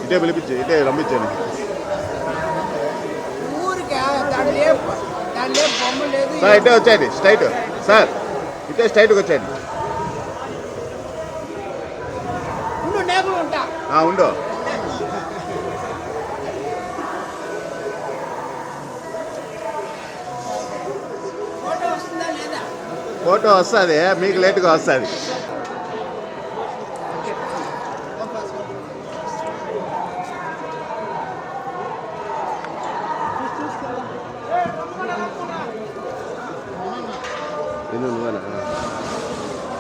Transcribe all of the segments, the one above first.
ఇటే పిలిపించి ఇటే రంపించాను సార్. ఇటే వచ్చాయండి స్ట్రైట్ సార్, ఇటే స్ట్రైట్గా వచ్చాయండి. ఉండు. ఫోటో వస్తుంది, మీకు లేట్గా వస్తుంది.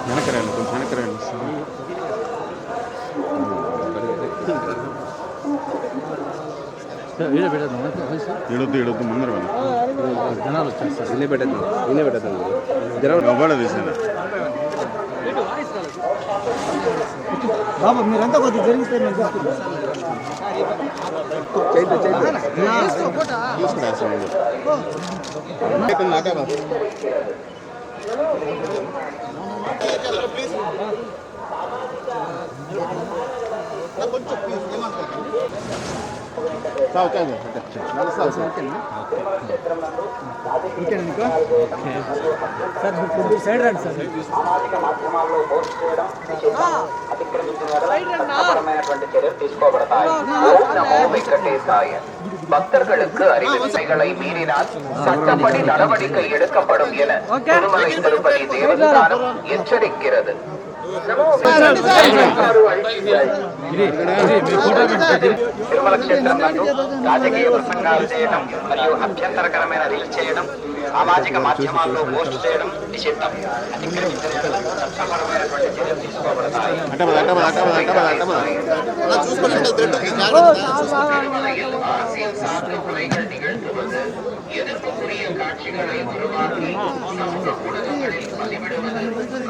వెనకరండి, కొంచెం వెనకరండి. ఇడొద్దు ముందర జనాలు వచ్చేస్తారు. ఇన్నే పెట్టేద్దాం కూడా తీసాను బాబా. మీరంతా కొద్దిగా జరిగితే సైడ్ రండి సార్. பக்தர்களுக்கு அறிவிப்பைகளை மீறினால் சட்டப்படி நடவடிக்கை எடுக்கப்படும் என திருமலை திருப்பதி தேவஸ்தானம் எச்சரிக்கிறது. తిరుమల క్షేత్రం నందు రాజకీయ ప్రసంగాలు చేయడం మరియు అభ్యంతరకరమైన రీల్ చేయడం, సామాజిక మాధ్యమాల్లో పోస్ట్ చేయడం నిషిద్ధం. చట్టపరమైనటువంటి చర్యలు తీసుకోబడతాయి. அரசியல் சார்ந்த கொலைகள் நிகழ்த்துவது, எதிர்ப்புக்குரிய காட்சிகளை உருவாக்கி சமூக ஊடகங்களில் பதிவிடுவது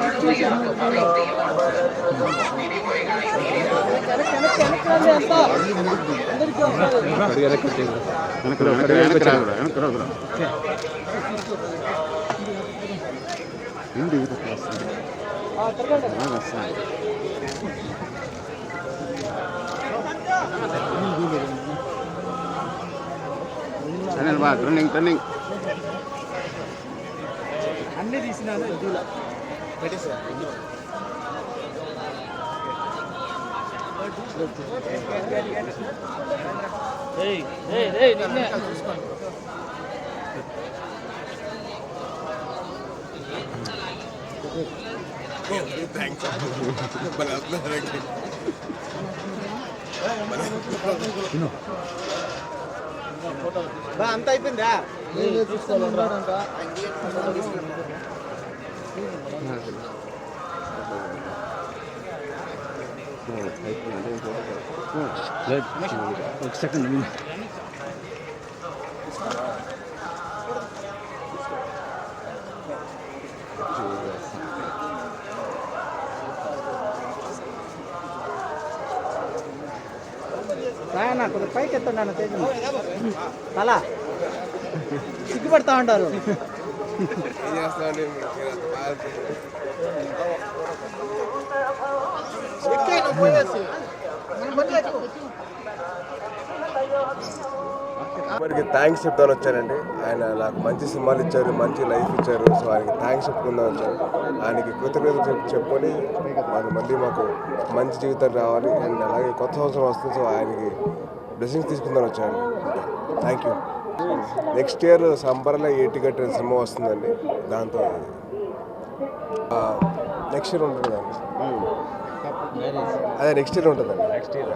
கடுமையாக தடை செய்யப்பட்டுள்ளது. விதிமுறைகளை மீறினால் రన్నింగ్ అన్నీ తీసినాను. పెట్టేసా అంత అయిపోయిందా? ఒక సెకండ్. నాయన కొద్దిగా పైకి ఎత్తండి అన్న తేజ అలా సిగ్గుపడతా ఉంటారు. వారికి థ్యాంక్స్ చెప్తాను వచ్చానండి. ఆయన నాకు మంచి సినిమాలు ఇచ్చారు, మంచి లైఫ్ ఇచ్చారు. సో ఆయనకి థ్యాంక్స్ చెప్పుకుందాం వచ్చాను. ఆయనకి కృతజ్ఞతలు చెప్పుకొని మళ్ళీ మాకు మంచి జీవితం రావాలి. అండ్ అలాగే కొత్త సంవత్సరం వస్తుంది. సో ఆయనకి బ్లెస్సింగ్స్ తీసుకుందాం వచ్చాను. Thank you. నెక్స్ట్ ఇయర్ సంబర్లో 80 కట్టిన సినిమా వస్తుందండి. దాంతో నెక్స్ట్ ఇయర్ ఉంటుందండి. అదే నెక్స్ట్ ఇయర్ ఉంటుందండి. Next year